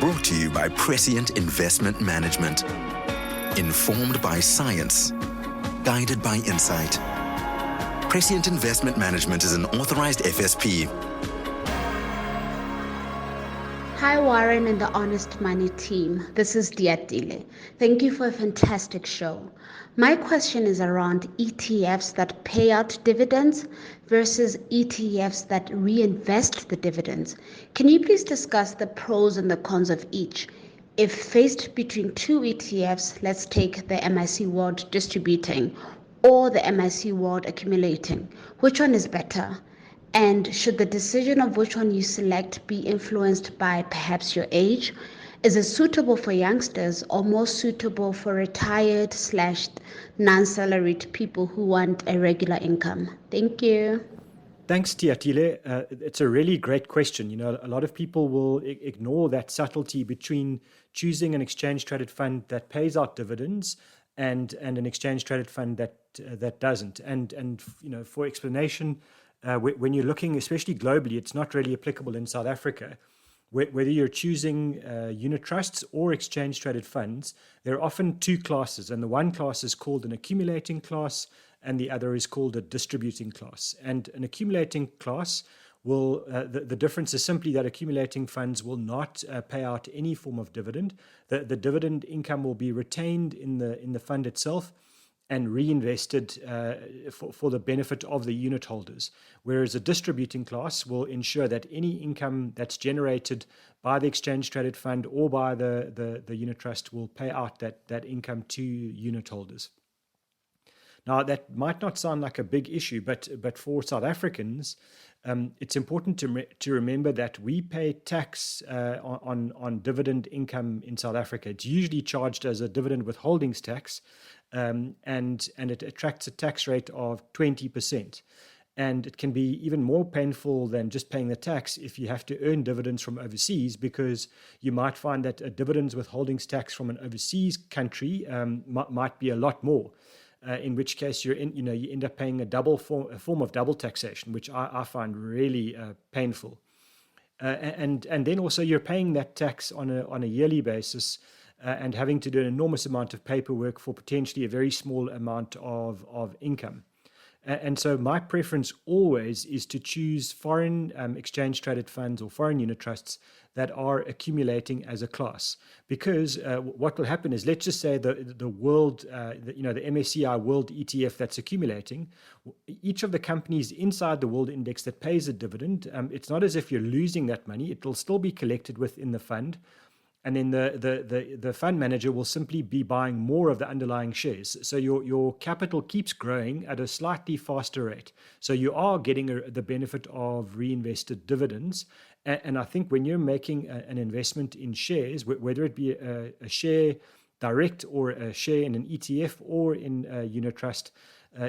Brought to you by Prescient Investment Management. Informed by science. Guided by insight. Prescient Investment Management is an authorized FSP. Hi Warren and the Honest Money team. This is Diatile. Thank you for a fantastic show. My question is around ETFs that pay out dividends versus ETFs that reinvest the dividends. Can you please discuss the pros and the cons of each? If faced between two ETFs, let's take the MIC World Distributing or the MIC World Accumulating, which one is better? And should the decision of which one you select be influenced by perhaps your age? Is it suitable for youngsters or more suitable for retired / non-salaried people who want a regular income? Thank you. Thanks, Tiatile. It's a really great question. You know, a lot of people will ignore that subtlety between choosing an exchange-traded fund that pays out dividends and an exchange-traded fund that doesn't. And you know, for explanation, when you're looking, especially globally, it's not really applicable in South Africa. Whether you're choosing unit trusts or exchange-traded funds, there are often two classes, and the one class is called an accumulating class, and the other is called a distributing class. And an accumulating class will, the difference is simply that accumulating funds will not pay out any form of dividend. The dividend income will be retained in the fund itself and reinvested for the benefit of the unit holders. Whereas a distributing class will ensure that any income that's generated by the exchange-traded fund or by the unit trust will pay out that income to unit holders. Now, that might not sound like a big issue, but for South Africans, it's important to remember that we pay tax on dividend income in South Africa. It's usually charged as a dividend withholdings tax, and it attracts a tax rate of 20%. And it can be even more painful than just paying the tax if you have to earn dividends from overseas, because you might find that a dividends withholdings tax from an overseas country might be a lot more. In which case you end up paying a form of double taxation, which I find really painful. And then also you're paying that tax on a yearly basis and having to do an enormous amount of paperwork for potentially a very small amount of income. And so my preference always is to choose foreign exchange-traded funds or foreign unit trusts that are accumulating as a class. Because what will happen is, let's just say the world, the MSCI World ETF that's accumulating, each of the companies inside the world index that pays a dividend, it's not as if you're losing that money. It will still be collected within the fund. And then the fund manager will simply be buying more of the underlying shares. So your capital keeps growing at a slightly faster rate. So you are getting the benefit of reinvested dividends. And I think when you're making an investment in shares, whether it be a share direct or a share in an ETF or in a unit trust,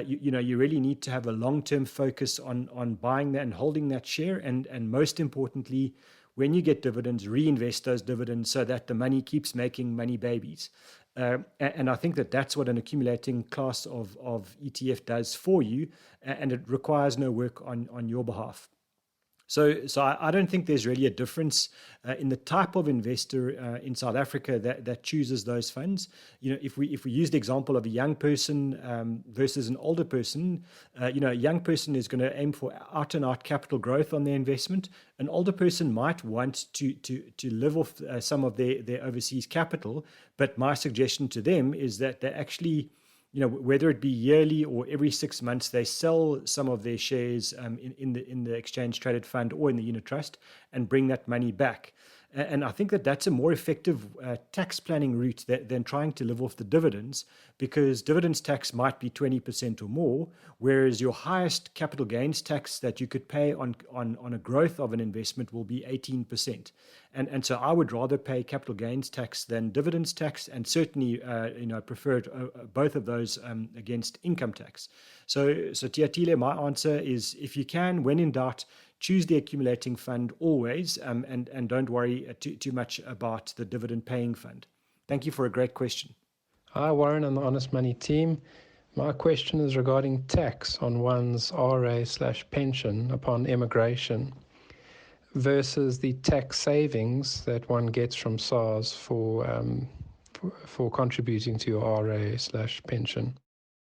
you really need to have a long-term focus on buying that and holding that share. And most importantly, when you get dividends, reinvest those dividends so that the money keeps making money babies. And I think that's what an accumulating class of ETF does for you, and it requires no work on your behalf. So I don't think there's really a difference in the type of investor in South Africa that chooses those funds. You know, if we use the example of a young person versus an older person, a young person is going to aim for out and out capital growth on their investment. An older person might want to live off some of their overseas capital, but my suggestion to them is that they actually, whether it be yearly or every 6 months, they sell some of their shares in the exchange traded fund or in the unit trust and bring that money back. And I think that's a more effective tax planning route than trying to live off the dividends, because dividends tax might be 20% or more, whereas your highest capital gains tax that you could pay on a growth of an investment will be 18%. And so I would rather pay capital gains tax than dividends tax, and certainly prefer both of those against income tax. So Tiatile, my answer is, if you can, when in doubt, choose the accumulating fund always, and don't worry too much about the dividend paying fund. Thank you for a great question. Hi, Warren and the Honest Money team. My question is regarding tax on one's RA/pension upon emigration. versus the tax savings that one gets from SARS for contributing to your RA/pension.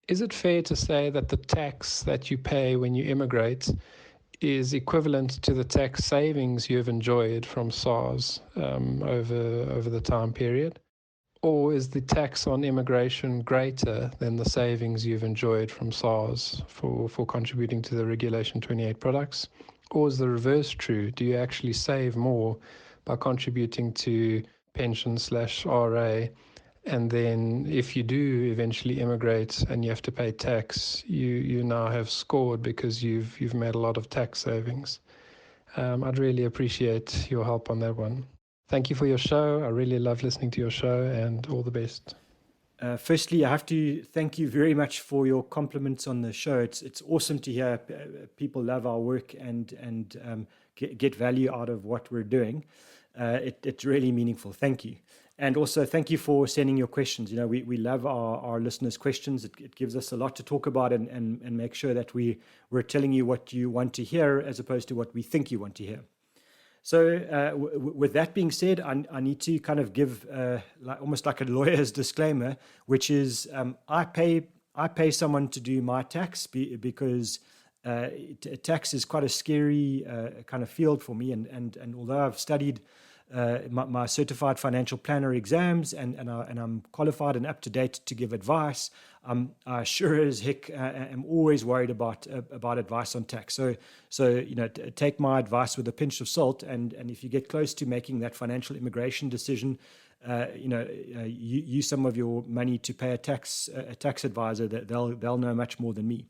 Is it fair to say that the tax that you pay when you immigrate is equivalent to the tax savings you've enjoyed from SARS over the time period? Or is the tax on immigration greater than the savings you've enjoyed from SARS for contributing to the Regulation 28 products? Or is the reverse true? Do you actually save more by contributing to pension/RA? And then if you do eventually immigrate and you have to pay tax, you now have scored because you've made a lot of tax savings. I'd really appreciate your help on that one. Thank you for your show. I really love listening to your show, and all the best. Firstly, I have to thank you very much for your compliments on the show. It's awesome to hear people love our work and get value out of what we're doing. It's really meaningful. Thank you. And also thank you for sending your questions. You know, we love our listeners' questions. It gives us a lot to talk about and make sure that we're telling you what you want to hear as opposed to what we think you want to hear. So with that being said, I need to kind of give almost like a lawyer's disclaimer, which is I pay someone to do my tax because tax is quite a scary kind of field for me. And although I've studied my certified financial planner exams and I'm qualified and up to date to give advice, I sure as heck am always worried about advice on tax. So you know, take my advice with a pinch of salt, and if you get close to making that financial immigration decision, use some of your money to pay a tax advisor. That they'll know much more than me.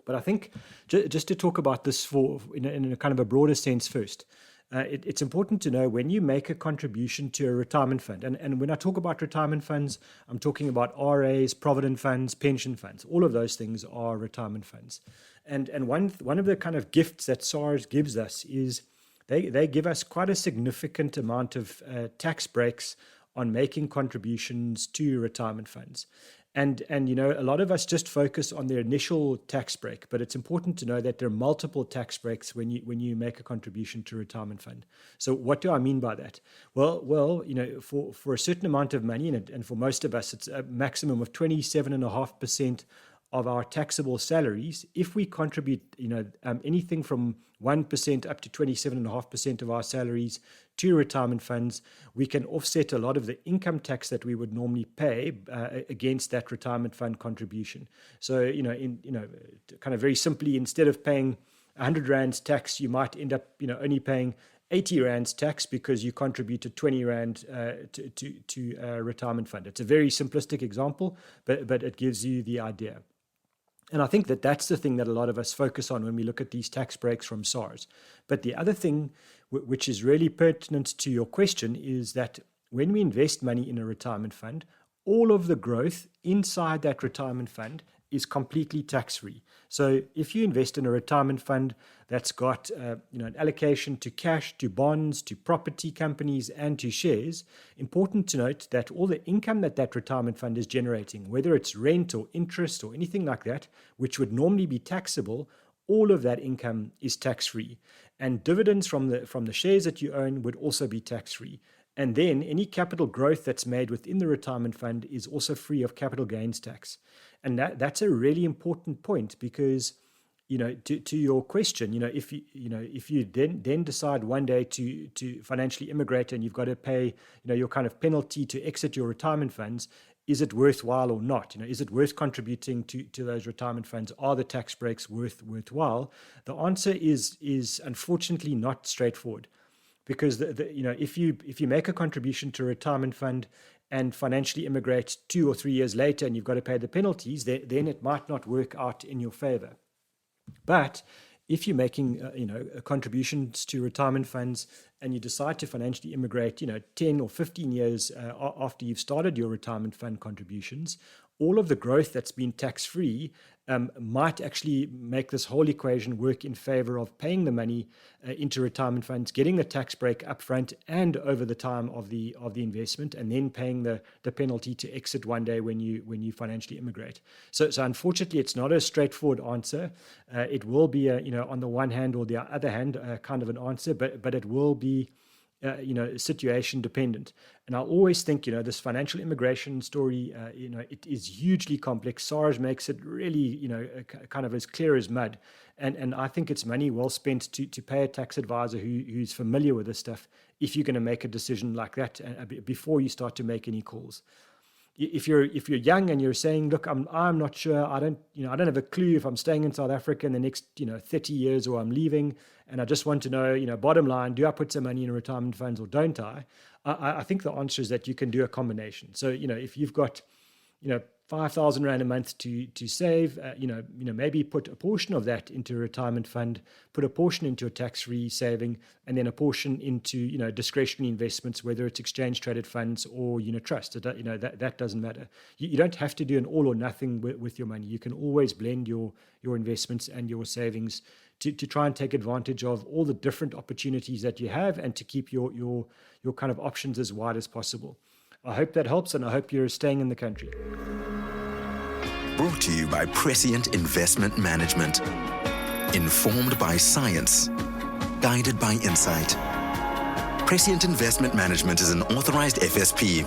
But I think just to talk about this in a kind of a broader sense first. It's important to know when you make a contribution to a retirement fund, and when I talk about retirement funds, I'm talking about RAs, provident funds, pension funds. All of those things are retirement funds. And one of the kind of gifts that SARS gives us is they give us quite a significant amount of tax breaks on making contributions to retirement funds. And you know, a lot of us just focus on their initial tax break, but it's important to know that there are multiple tax breaks when you make a contribution to a retirement fund. So what do I mean by that? Well, you know, for a certain amount of money, and for most of us, it's a maximum of 27.5% of our taxable salaries. If we contribute, you know, anything from 1% up to 27.5% of our salaries to retirement funds, we can offset a lot of the income tax that we would normally pay against that retirement fund contribution. So, you know, kind of very simply, instead of paying 100 rands tax, you might end up, you know, only paying 80 rands tax because you contributed 20 rand to a retirement fund. It's a very simplistic example, but it gives you the idea. And I think that that's the thing that a lot of us focus on when we look at these tax breaks from SARS. But the other thing, which is really pertinent to your question, is that when we invest money in a retirement fund, all of the growth inside that retirement fund is completely tax-free. So if you invest in a retirement fund that's got an allocation to cash, to bonds, to property companies, and to shares, important to note that all the income that retirement fund is generating, whether it's rent or interest or anything like that, which would normally be taxable, all of that income is tax-free. And dividends from the shares that you own would also be tax-free. And then any capital growth that's made within the retirement fund is also free of capital gains tax. And that's a really important point because, you know, to your question, if you then decide one day to financially immigrate and you've got to pay, your kind of penalty to exit your retirement funds, is it worthwhile or not? Is it worth contributing to those retirement funds? Are the tax breaks worthwhile? The answer is unfortunately not straightforward. Because if you make a contribution to a retirement fund and financially immigrate 2 or 3 years later and you've got to pay the penalties, then it might not work out in your favor. But if you're making contributions to retirement funds and you decide to financially immigrate 10 or 15 years after you've started your retirement fund contributions, all of the growth that's been tax-free might actually make this whole equation work in favor of paying the money into retirement funds, getting the tax break upfront and over the time of the investment, and then paying the penalty to exit one day when you financially immigrate. So unfortunately, it's not a straightforward answer. It will be on the one hand or the other hand kind of an answer, but it will be situation dependent. And I always think, this financial immigration story, it is hugely complex. SARS makes it really, kind of as clear as mud. And I think it's money well spent to pay a tax advisor who's familiar with this stuff if you're going to make a decision like that before you start to make any calls. If you're young and you're saying, look, I'm not sure, I don't have a clue if I'm staying in South Africa in the next 30 years or I'm leaving, and I just want to know, bottom line, do I put some money in retirement funds or don't I? I think the answer is that you can do a combination. So if you've got 5,000 Rand a month to save, maybe put a portion of that into a retirement fund, put a portion into a tax-free saving, and then a portion into, discretionary investments, whether it's exchange traded funds or unit trust. That doesn't matter. You don't have to do an all or nothing with your money. You can always blend your investments and your savings to try and take advantage of all the different opportunities that you have and to keep your kind of options as wide as possible. I hope that helps, and I hope you're staying in the country. Brought to you by Prescient Investment Management. Informed by science. Guided by insight. Prescient Investment Management is an authorized FSP.